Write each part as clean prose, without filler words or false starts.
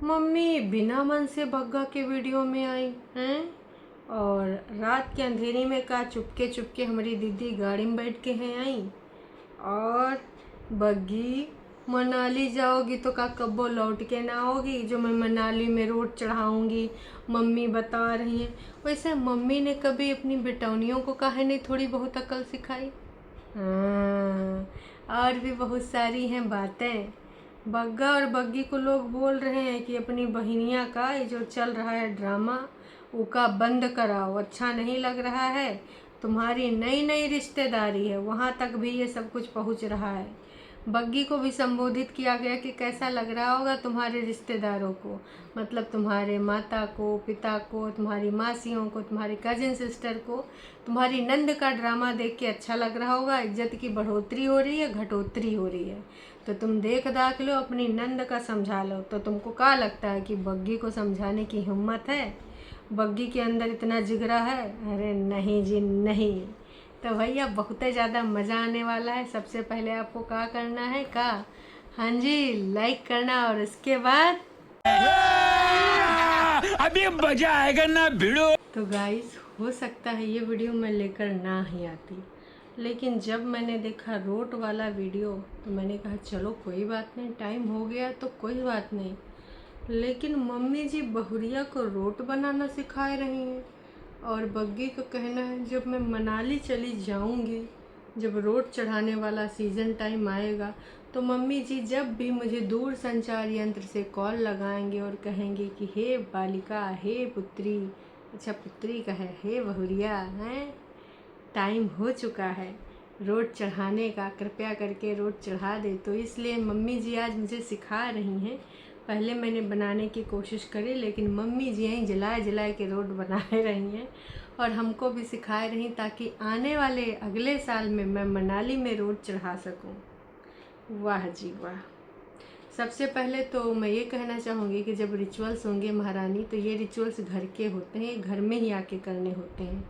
Mummy बिना मन से बग्गा के वीडियो में आई हैं। और रात के अंधेरी में का चुपके चुपके हमारी दीदी गाड़ी में बैठ के हैं आई। और बग्गी मनाली जाओगी तो का कब्बो लौट के ना आओगी, जो मैं मनाली में रोड चढ़ाऊंगी मम्मी बता रही हैं। वैसे मम्मी ने कभी अपनी बेटौनियों को काहे नहीं थोड़ी बहुत अकल सिखाई। हाँ, और भी बहुत सारी हैं बातें। बग्गा और बग्गी को लोग बोल रहे हैं कि अपनी बहिनिया का ये जो चल रहा है ड्रामा उसका बंद कराओ, अच्छा नहीं लग रहा है। तुम्हारी नई नई रिश्तेदारी है, वहाँ तक भी ये सब कुछ पहुँच रहा है। बग्गी को भी संबोधित किया गया कि कैसा लग रहा होगा तुम्हारे रिश्तेदारों को, मतलब तुम्हारे माता को, पिता को, तुम्हारी मासियों को, तुम्हारी कजिन सिस्टर को, तुम्हारी नंद का ड्रामा देख के अच्छा लग रहा होगा। इज्जत की बढ़ोतरी हो रही है, घटोतरी हो रही है, तो तुम देख दाख लो, अपनी नंद का समझा लो। तो तुमको क्या लगता है कि बग्गी को समझाने की हिम्मत है? बग्गी के अंदर इतना जिगरा है? अरे नहीं जी नहीं। तो भैया बहुत ज़्यादा मज़ा आने वाला है। सबसे पहले आपको क्या करना है हाँ जी, लाइक करना और उसके बाद अभी मजा आएगा ना भिड़ो। तो गाइस, हो सकता है ये वीडियो मैं लेकर ना ही आती, लेकिन जब मैंने देखा रोट वाला वीडियो तो मैंने कहा चलो कोई बात नहीं, टाइम हो गया तो कोई बात नहीं। लेकिन मम्मी जी बहुरिया को रोट बनाना सिखा रही हैं। और बग्गी का कहना है जब मैं मनाली चली जाऊंगी, जब रोट चढ़ाने वाला सीज़न टाइम आएगा, तो मम्मी जी जब भी मुझे दूर संचार यंत्र से कॉल लगाएंगे और कहेंगे कि हे बालिका, हे पुत्री, अच्छा पुत्री का है, हे बहुरिया, हैं टाइम हो चुका है रोट चढ़ाने का, कृपया करके रोट चढ़ा दे। तो इसलिए मम्मी जी आज मुझे सिखा रही हैं। पहले मैंने बनाने की कोशिश करी, लेकिन मम्मी जी यहीं जलाए जलाए के रोट बना रही हैं और हमको भी सिखा रही, ताकि आने वाले अगले साल में मैं मनाली में रोट चढ़ा सकूं। वाह जी वाह। सबसे पहले तो मैं ये कहना चाहूँगी कि जब रिचुअल्स होंगे महारानी, तो ये रिचुअल्स घर के होते हैं, घर में ही आके करने होते हैं।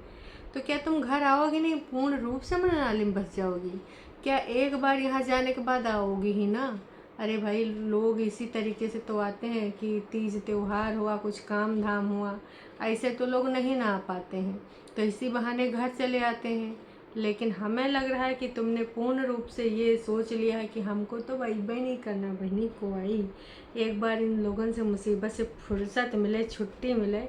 तो क्या तुम घर आओगी नहीं, पूर्ण रूप से मनाली में बस जाओगी? क्या एक बार यहाँ जाने के बाद आओगी ही ना? अरे भाई, लोग इसी तरीके से तो आते हैं कि तीज त्योहार हुआ, कुछ काम धाम हुआ, ऐसे तो लोग नहीं ना आ पाते हैं, तो इसी बहाने घर चले आते हैं। लेकिन हमें लग रहा है कि तुमने पूर्ण रूप से ये सोच लिया है कि हमको तो वाइबे नहीं करना, बहनी को आई एक बार इन लोगों से मुसीबत से फुर्सत मिले, छुट्टी मिले,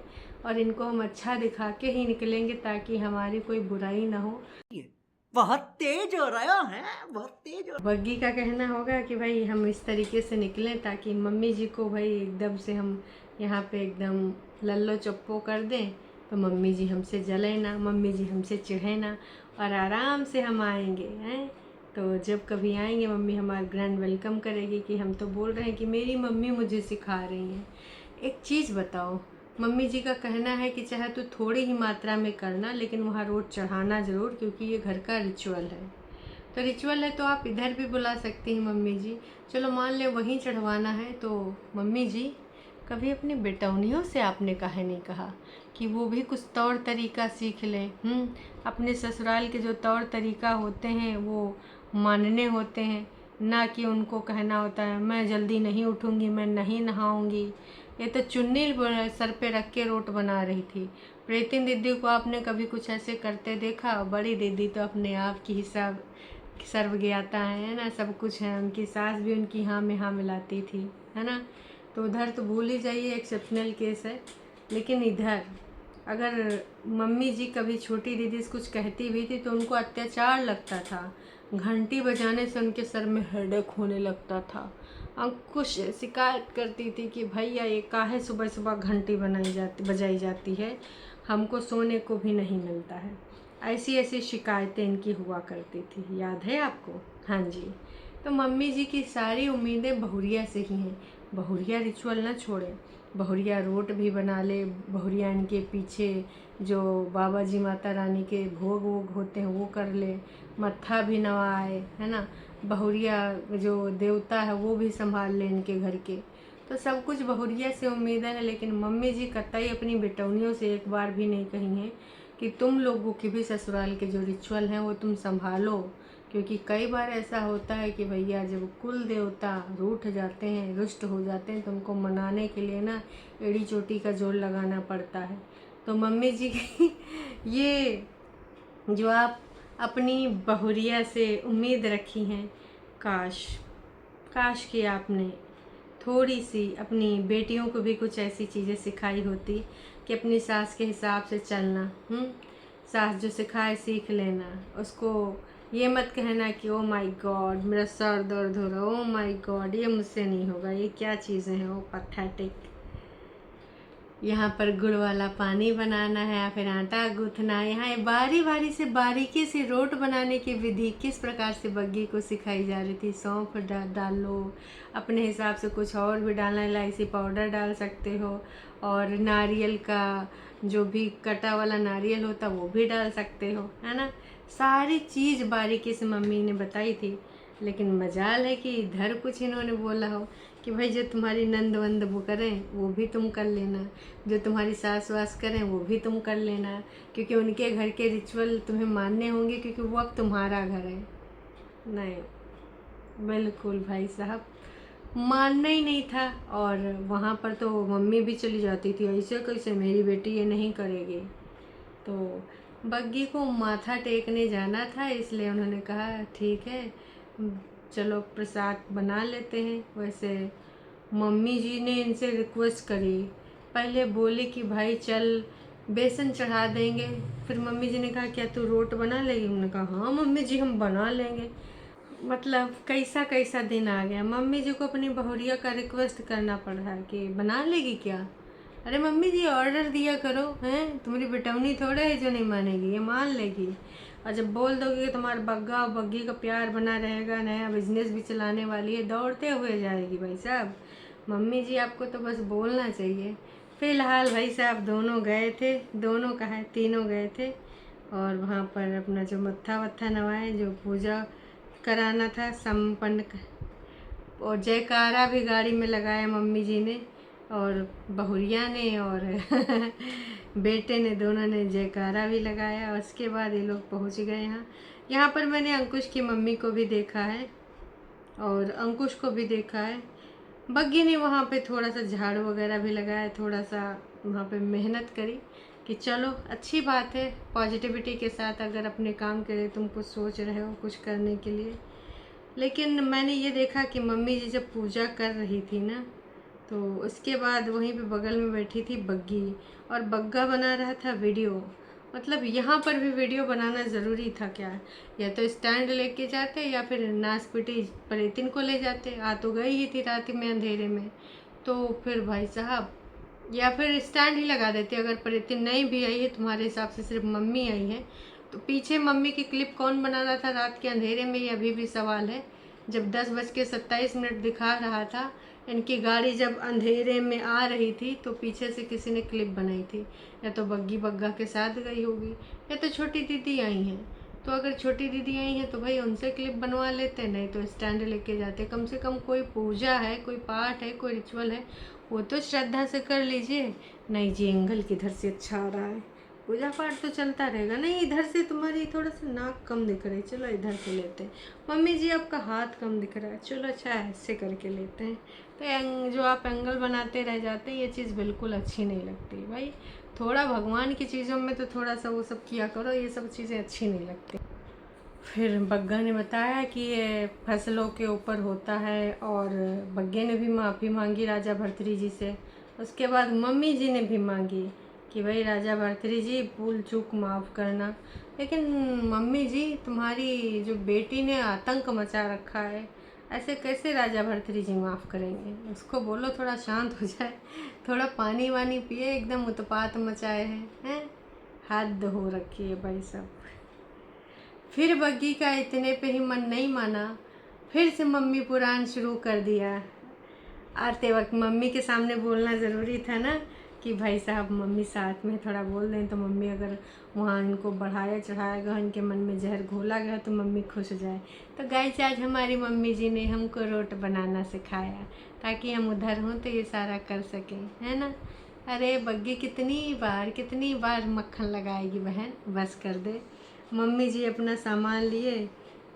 और इनको हम अच्छा दिखा के ही निकलेंगे ताकि हमारी कोई बुराई ना हो। बहुत तेज हो रहा है, बहुत तेज हो। बग्गी का कहना होगा कि भाई हम इस तरीके से निकलें ताकि मम्मी जी को भाई एकदम से हम यहाँ पे एकदम लल्लो चप्पो कर दें, तो मम्मी जी हमसे जले ना, मम्मी जी हमसे चिढ़े ना, और आराम से हम आएंगे हैं। तो जब कभी आएंगे मम्मी हमारा ग्रैंड वेलकम करेगी कि हम तो बोल रहे हैं कि मेरी मम्मी मुझे सिखा रही हैं। एक चीज़ बताओ, मम्मी जी का कहना है कि चाहे तो थोड़ी ही मात्रा में करना, लेकिन वहाँ रोट चढ़ाना ज़रूर, क्योंकि ये घर का रिचुअल है। तो रिचुअल है तो आप इधर भी बुला सकती हैं मम्मी जी। चलो मान ले वहीं चढ़वाना है, तो मम्मी जी कभी अपनी बेटौनियों से आपने काहे नहीं कहा कि वो भी कुछ तौर तरीका सीख लें? अपने ससुराल के जो तौर तरीका होते हैं वो मानने होते हैं, ना कि उनको कहना होता है मैं जल्दी नहीं उठूँगी, मैं नहीं नहाऊँगी। ये तो चुन्नी सर पे रख के रोट बना रही थी। प्रीति दीदी को आपने कभी कुछ ऐसे करते देखा? बड़ी दीदी तो अपने आप की हिसाब सर्वज्ञता है ना, सब कुछ है। उनकी सास भी उनकी हाँ में हाँ मिलाती थी, है ना। तो उधर तो भूल ही जाइए, एक्सेप्शनल केस है। लेकिन इधर अगर मम्मी जी कभी छोटी दीदी से कुछ कहती भी थी तो उनको अत्याचार लगता था, घंटी बजाने से उनके सर में हेडेक होने लगता था। अंकुश शिकायत करती थी कि भैया ये काहे सुबह सुबह घंटी बजाई जाती है, हमको सोने को भी नहीं मिलता है। ऐसी ऐसी शिकायतें इनकी हुआ करती थी, याद है आपको? हाँ जी। तो मम्मी जी की सारी उम्मीदें बहुरिया से ही हैं। बहुरिया रिचुअल ना छोड़े, बहुरिया रोट भी बना ले, बहुरिया इनके पीछे जो बाबा जी माता रानी के भोग वोग होते हैं वो कर ले, मत्था भी नवाए, है ना। बहुरिया जो देवता है वो भी संभाल ले इनके घर के। तो सब कुछ बहुरिया से उम्मीदें हैं, लेकिन मम्मी जी कतई अपनी बेटौनियों से एक बार भी नहीं कही हैं कि तुम लोगों के भी ससुराल के जो रिचुअल हैं वो तुम संभालो, क्योंकि कई बार ऐसा होता है कि भैया जब कुल देवता रूठ जाते हैं, रुष्ट हो जाते हैं, तो उनको मनाने के लिए ना एड़ी चोटी का जोर लगाना पड़ता है। तो मम्मी जी की ये जो आप अपनी बहुरिया से उम्मीद रखी हैं, काश काश कि आपने थोड़ी सी अपनी बेटियों को भी कुछ ऐसी चीज़ें सिखाई होती कि अपनी सास के हिसाब से चलना। सास जो सिखाए सीख लेना, उसको ये मत कहना कि ओ माय गॉड मेरा सर दर्द हो रहा है, ओ माय गॉड ये मुझसे नहीं होगा, ये क्या चीज़ें हैं, वो पैथेटिक। यहाँ पर गुड़ वाला पानी बनाना है या फिर आटा गूँथना है। यहाँ बारी बारी से बारीकी से रोट बनाने की विधि किस प्रकार से बग्गी को सिखाई जा रही थी। सौंफ डाल लो, अपने हिसाब से कुछ और भी डालना, इलायची पाउडर डाल सकते हो, और नारियल का जो भी कटा वाला नारियल होता वो भी डाल सकते हो, है ना। सारी चीज़ बारीकी से मम्मी ने बताई थी। लेकिन मजाल है कि इधर कुछ इन्होंने बोला हो कि भाई जो तुम्हारी नंद वंद वो करें वो भी तुम कर लेना, जो तुम्हारी सास वास करें वो भी तुम कर लेना, क्योंकि उनके घर के रिचुअल तुम्हें मानने होंगे, क्योंकि वो अब तुम्हारा घर है। नहीं, बिल्कुल भाई साहब मानना ही नहीं था। और वहाँ पर तो मम्मी भी चली जाती थी, ऐसे कैसे मेरी बेटी ये नहीं करेगी। तो बग्गी को माथा टेकने जाना था, इसलिए उन्होंने कहा ठीक है चलो प्रसाद बना लेते हैं। वैसे मम्मी जी ने इनसे रिक्वेस्ट करी, पहले बोले कि भाई चल बेसन चढ़ा देंगे, फिर मम्मी जी ने कहा क्या तू रोट बना लेगी। उन्होंने कहा हाँ मम्मी जी हम बना लेंगे। मतलब कैसा कैसा दिन आ गया, मम्मी जी को अपनी बहुरिया का रिक्वेस्ट करना पड़ रहा है कि बना लेगी क्या। अरे मम्मी जी ऑर्डर दिया करो, हैं तुम्हारी बेटौनी थोड़े है जो नहीं मानेगी, ये मान लेगी। और जब बोल दोगे कि तुम्हारा बग्गा और बग्गी का प्यार बना रहेगा, नया बिजनेस भी चलाने वाली है, दौड़ते हुए जाएगी भाई साहब। मम्मी जी आपको तो बस बोलना चाहिए। फिलहाल भाई साहब दोनों गए थे, दोनों का है तीनों गए थे, और वहाँ पर अपना जो मत्था वत्था नवाए, जो पूजा कराना था संपन्न और जयकारा भी गाड़ी में लगाया मम्मी जी ने और बहुरिया ने और बेटे ने, दोनों ने जयकारा भी लगाया। उसके बाद ये लोग पहुंच गए यहाँ। यहाँ पर मैंने अंकुश की मम्मी को भी देखा है और अंकुश को भी देखा है। बग्गी ने वहाँ पे थोड़ा सा झाड़ू वगैरह भी लगाया, थोड़ा सा वहाँ पे मेहनत करी कि चलो अच्छी बात है, पॉजिटिविटी के साथ अगर अपने काम के लिए तुम कुछ सोच रहे हो कुछ करने के लिए। लेकिन मैंने ये देखा कि मम्मी जी जब पूजा कर रही थी ना, तो उसके बाद वहीं पे बगल में बैठी थी बग्गी और बग्गा बना रहा था वीडियो। मतलब यहाँ पर भी वीडियो बनाना ज़रूरी था क्या, या तो स्टैंड लेके जाते या फिर नासपीटी परेतिन को ले जाते। आ तो गई ही थी रात में अंधेरे में, तो फिर भाई साहब या फिर स्टैंड ही लगा देते। अगर परेतिन नहीं भी आई है, तुम्हारे हिसाब से सिर्फ मम्मी आई है, तो पीछे मम्मी की क्लिप कौन बना रहा था रात के अंधेरे में, ये अभी भी सवाल है। जब 10:27 दिखा रहा था, इनकी गाड़ी जब अंधेरे में आ रही थी, तो पीछे से किसी ने क्लिप बनाई थी। या तो बग्गी बग्गा के साथ गई होगी, या तो छोटी दीदी आई हैं। तो अगर छोटी दीदी आई हैं तो भाई उनसे क्लिप बनवा लेते, नहीं तो स्टैंड लेके जाते। कम से कम कोई पूजा है, कोई पाठ है, कोई रिचुअल है, वो तो श्रद्धा से कर लीजिए। नहीं जी एंगल किधर से अच्छा आ रहा है, पूजा पाठ तो चलता रहेगा। नहीं इधर से तुम्हारी थोड़ा सा नाक कम दिख रही है, चलो इधर से लेते हैं। मम्मी जी आपका हाथ कम दिख रहा है, चलो अच्छा ऐसे करके लेते हैं। तो जो आप एंगल बनाते रह जाते हैं, ये चीज़ बिल्कुल अच्छी नहीं लगती भाई। थोड़ा भगवान की चीज़ों में तो थोड़ा सा वो सब किया करो, ये सब चीज़ें अच्छी नहीं लगती। फिर बग्गा ने बताया कि ये फसलों के ऊपर होता है, और बग्गे ने भी माफ़ी मांगी राजा भर्तरी जी से। उसके बाद मम्मी जी ने भी मांगी कि भाई राजा भर्तरी जी भूल चूक माफ़ करना। लेकिन मम्मी जी तुम्हारी जो बेटी ने आतंक मचा रखा है, ऐसे कैसे राजा भर्तरी जी माफ़ करेंगे। उसको बोलो थोड़ा शांत हो जाए, थोड़ा पानी वानी पिए, एकदम उत्पात मचाए हैं। हद हो रखी है भाई साहब। फिर बग्गी का इतने पे ही मन नहीं माना, फिर से मम्मी पुराण शुरू कर दिया। आते वक्त मम्मी के सामने बोलना ज़रूरी था ना कि भाई साहब मम्मी साथ में थोड़ा बोल दें, तो मम्मी अगर वहाँ इनको बढ़ाया चढ़ाया गया, इनके मन में जहर घोला गया, तो मम्मी खुश हो जाए। तो गाइस आज हमारी मम्मी जी ने हमको रोट बनाना सिखाया ताकि हम उधर हों तो ये सारा कर सकें, है ना। अरे बग्गी कितनी बार मक्खन लगाएगी बहन, बस कर दे। मम्मी जी अपना सामान लिए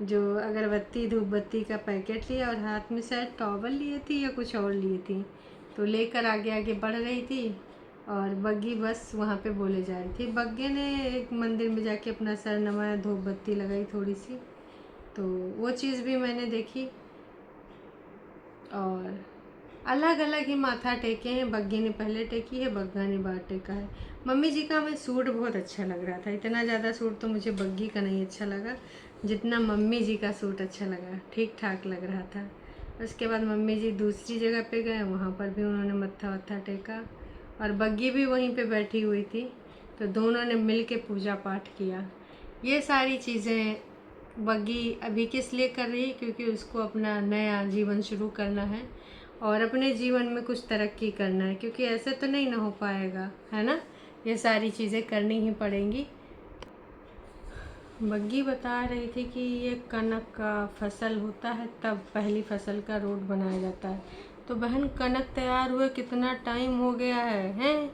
जो अगरबत्ती धूप बत्ती का पैकेट लिया और हाथ में शायद टॉवल लिए थी या कुछ और लिए थी, तो लेकर आगे आगे बढ़ रही थी और बग्गी बस वहाँ पे बोले जा रही थी। बग्गे ने एक मंदिर में जाके अपना सर नवाया, धूप बत्ती लगाई थोड़ी सी, तो वो चीज़ भी मैंने देखी। और अलग अलग ही माथा टेके हैं, बग्गी ने पहले टेकी है, बग्गा ने बाद टेका है। मम्मी जी का हमें सूट बहुत अच्छा लग रहा था, इतना ज़्यादा सूट तो मुझे बग्गी का नहीं अच्छा लगा जितना मम्मी जी का सूट अच्छा लगा, ठीक ठाक लग रहा था। उसके बाद मम्मी जी दूसरी जगह पे गए, वहाँ पर भी उन्होंने मत्था वत्था टेका और बग्गी भी वहीं पे बैठी हुई थी, तो दोनों ने मिल के पूजा पाठ किया। ये सारी चीज़ें बग्गी अभी किस लिए कर रही है, क्योंकि उसको अपना नया जीवन शुरू करना है और अपने जीवन में कुछ तरक्की करना है, क्योंकि ऐसे तो नहीं ना हो पाएगा, है ना। ये सारी चीज़ें करनी ही पड़ेंगी। बग्गी बता रही थी कि ये कनक का फसल होता है तब पहली फसल का रोट बनाया जाता है। तो बहन कनक तैयार हुए कितना टाइम हो गया है, हैं?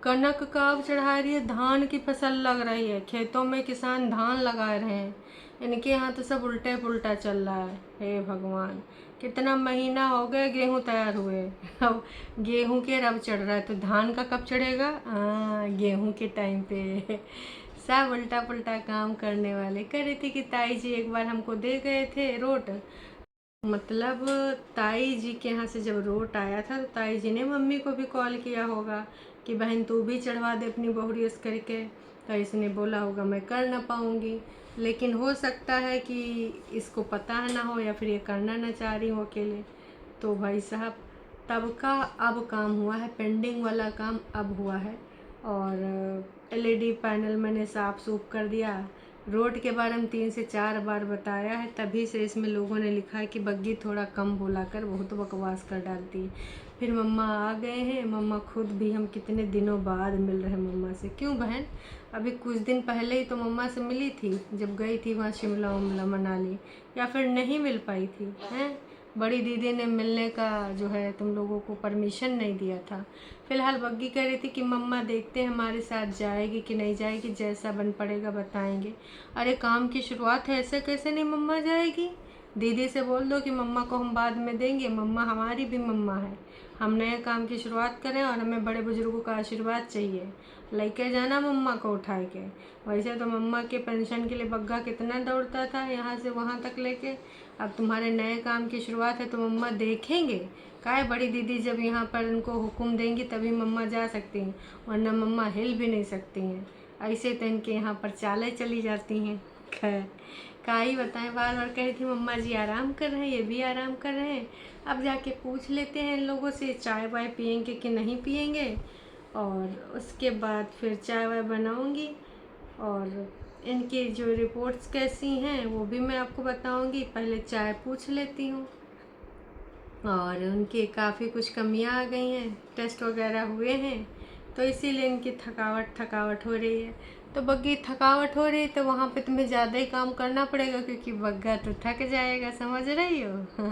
कनक का अब चढ़ा रही है, धान की फसल लग रही है, खेतों में किसान धान लगा रहे हैं। इनके यहाँ तो सब उल्टे पुल्टा चल रहा है। हे भगवान, कितना महीना हो गया गेहूँ तैयार हुए, अब गेहूँ के रब चढ़ रहा है, तो धान का कब चढ़ेगा? गेहूँ के टाइम पे। सब उल्टा पुल्टा काम करने वाले। कह रही थी कि ताई जी एक बार हमको दे गए थे रोट, मतलब ताई जी के यहाँ से जब रोट आया था तो ताई जी ने मम्मी को भी कॉल किया होगा कि बहन तू भी चढ़वा दे अपनी बहुरी इस करके, तो इसने बोला होगा मैं कर ना पाऊँगी, लेकिन हो सकता है कि इसको पता ना हो या फिर ये करना ना चाह रही हो अकेले। तो भाई साहब तब का अब काम हुआ है, पेंडिंग वाला काम अब हुआ है और एलईडी पैनल मैंने साफ सूफ कर दिया। रोड के बारे में 3 से 4 बार बताया है, तभी से इसमें लोगों ने लिखा है कि बग्गी थोड़ा कम बोला कर, बहुत बकवास कर डालती है। फिर मम्मा आ गए हैं, मम्मा खुद भी, हम कितने दिनों बाद मिल रहे हैं मम्मा से। क्यों बहन, अभी कुछ दिन पहले ही तो मम्मा से मिली थी जब गई थी वहाँ शिमला उमला मनाली, या फिर नहीं मिल पाई थी, हैं? बड़ी दीदी ने मिलने का जो है तुम लोगों को परमिशन नहीं दिया था। फिलहाल बग्गी कह रही थी कि मम्मा देखते हैं हमारे साथ जाएगी कि नहीं जाएगी, जैसा बन पड़ेगा बताएंगे। अरे काम की शुरुआत है, ऐसे कैसे नहीं मम्मा जाएगी? दीदी से बोल दो कि मम्मा को हम बाद में देंगे, मम्मा हमारी भी मम्मा है। हम नए काम की शुरुआत करें और हमें बड़े बुजुर्गों का आशीर्वाद चाहिए। लेके जाना मम्मा को उठा के। वैसे तो मम्मा के पेंशन के लिए बग्गा कितना दौड़ता था यहाँ से वहाँ तक लेके, अब तुम्हारे नए काम की शुरुआत है तो मम्मा देखेंगे। काहे बड़ी दीदी जब यहाँ पर उनको हुक्म देंगी तभी मम्मा जा सकती हैं, वरना मम्मा हिल भी नहीं सकती हैं। ऐसे तो इनके यहाँ पर चालें चली जाती हैं। खैर का ही बताएं, बार बार कह रही थी मम्मा जी आराम कर रहे हैं, ये भी आराम कर रहे हैं। अब जाके पूछ लेते हैं इन लोगों से चाय वाय पियेंगे कि नहीं पियेंगे, और उसके बाद फिर चाय वाय बनाऊंगी और इनकी जो रिपोर्ट्स कैसी हैं वो भी मैं आपको बताऊंगी। पहले चाय पूछ लेती हूँ। और उनकी काफ़ी कुछ कमियां आ गई हैं, टेस्ट वगैरह हुए हैं, तो इसीलिए इनकी थकावट हो रही है। तो बग्गी थकावट हो रही है तो वहाँ पे तुम्हें ज़्यादा ही काम करना पड़ेगा, क्योंकि बग्गा तो थक जाएगा, समझ रही हो।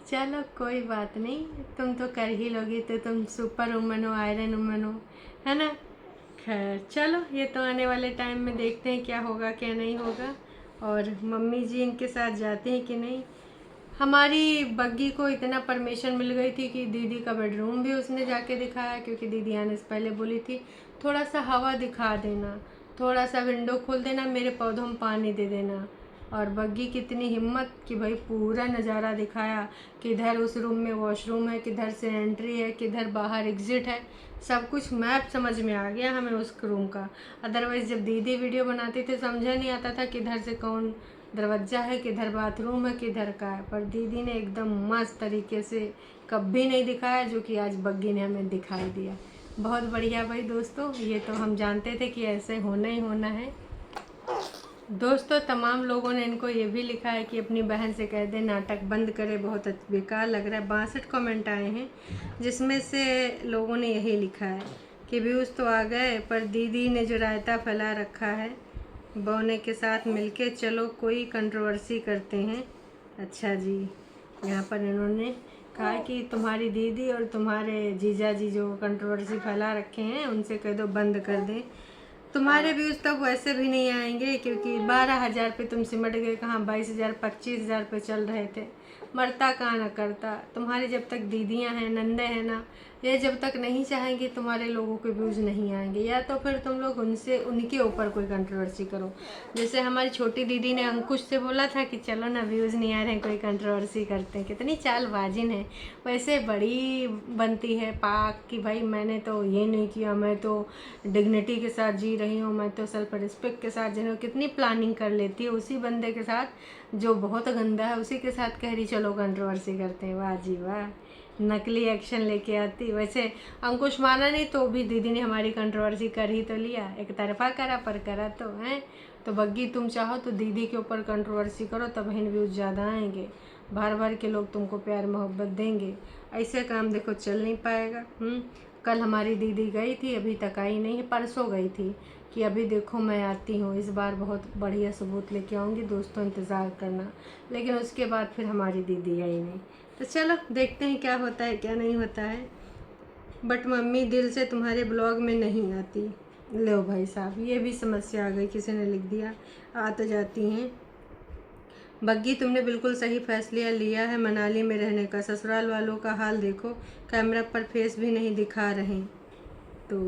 चलो कोई बात नहीं, तुम तो कर ही लोगी, तो तुम सुपर वुमन हो, आयरन वुमन हो, है ना। खैर चलो, ये तो आने वाले टाइम में देखते हैं क्या होगा क्या नहीं होगा, और मम्मी जी इनके साथ जाते हैं कि नहीं। हमारी बग्गी को इतना परमिशन मिल गई थी कि दीदी का बेडरूम भी उसने जाके दिखाया, क्योंकि दीदी आने से पहले बोली थी थोड़ा सा हवा दिखा देना, थोड़ा सा विंडो खोल देना, मेरे पौधों में पानी दे देना। और बग्गी कितनी हिम्मत कि भाई पूरा नज़ारा दिखाया, किधर उस रूम में वॉशरूम है, किधर से एंट्री है, किधर बाहर एग्ज़िट है, सब कुछ मैप समझ में आ गया हमें उस रूम का। अदरवाइज़ जब दीदी वीडियो बनाती थी समझा नहीं आता था किधर से कौन दरवाज़ा है, किधर बाथरूम है, किधर का है। पर दीदी ने एकदम मस्त तरीके से कभी नहीं दिखाया, जो कि आज बग्गी ने हमें दिखाई दिया। बहुत बढ़िया भाई दोस्तों, ये तो हम जानते थे कि ऐसे होना ही होना है। दोस्तों तमाम लोगों ने इनको ये भी लिखा है कि अपनी बहन से कह दे नाटक बंद करे, बहुत बेकार लग रहा है। 62 कमेंट आए हैं, जिसमें से लोगों ने यही लिखा है कि व्यूज़ तो आ गए, पर दीदी ने जो रायता फैला रखा है बौने के साथ मिलके चलो कोई कंट्रोवर्सी करते हैं। अच्छा जी, यहाँ पर इन्होंने कहा कि तुम्हारी दीदी और तुम्हारे जीजा जी जो कंट्रोवर्सी फैला रखे हैं उनसे कह दो बंद कर दें। तुम्हारे व्यूज़ तब वैसे भी नहीं आएंगे, क्योंकि 12,000 पे तुम सिमट गए, कहाँ 22,000 25,000 पे चल रहे थे। मरता कहाँ न करता। तुम्हारी जब तक दीदियाँ हैं, नंदे हैं ना, ये जब तक नहीं चाहेंगे तुम्हारे लोगों के व्यूज़ नहीं आएंगे, या तो फिर तुम लोग उनसे उनके ऊपर कोई कंट्रोवर्सी करो। जैसे हमारी छोटी दीदी ने अंकुश से बोला था कि चलो ना, व्यूज़ नहीं आ रहे हैं, कोई कंट्रोवर्सी करते हैं। कितनी चालबाजिन है। वैसे बड़ी बनती है पाक कि भाई मैंने तो ये नहीं किया, मैं तो डिग्निटी के साथ जी रही हूँ, मैं तो सेल्फ रिस्पेक्ट के साथ जी रही हूँ। कितनी प्लानिंग कर लेती है। उसी बंदे के साथ जो बहुत गंदा है, उसी के साथ कह रही चलो कंट्रोवर्सी करते हैं। वाह जी वाह, नकली एक्शन लेके आती। वैसे अंकुश माना नहीं तो भी दीदी ने हमारी कंट्रोवर्सी कर ही तो लिया। एक तरफा करा पर करा तो है। तो बग्गी तुम चाहो तो दीदी के ऊपर कंट्रोवर्सी करो, तब बहन व्यूज़ ज़्यादा आएंगे। भर भर के लोग तुमको प्यार मोहब्बत देंगे। ऐसे काम देखो चल नहीं पाएगा। कल हमारी दीदी गई थी, अभी तक आई नहीं है। परसों गई थी कि अभी देखो मैं आती हूँ, इस बार बहुत बढ़िया सबूत लेके आऊँगी, दोस्तों इंतज़ार करना। लेकिन उसके बाद फिर हमारी दीदी आई नहीं। तो चलो देखते हैं क्या होता है क्या नहीं होता है। बट मम्मी दिल से तुम्हारे ब्लॉग में नहीं आती। लो भाई साहब, ये भी समस्या आ गई, किसी ने लिख दिया। आ तो जाती हैं। बग्गी तुमने बिल्कुल सही फैसला लिया है मनाली में रहने का। ससुराल वालों का हाल देखो, कैमरा पर फेस भी नहीं दिखा रहे। तो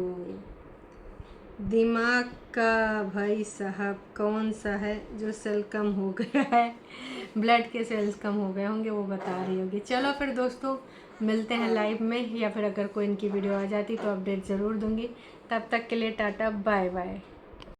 दिमाग का भाई साहब कौन सा है जो सेल कम हो गया है, ब्लड के सेल्स कम हो गए होंगे, वो बता रही होगी। चलो फिर दोस्तों, मिलते हैं लाइव में, या फिर अगर कोई इनकी वीडियो आ जाती तो अपडेट ज़रूर दूंगी। तब तक के लिए टाटा बाय बाय।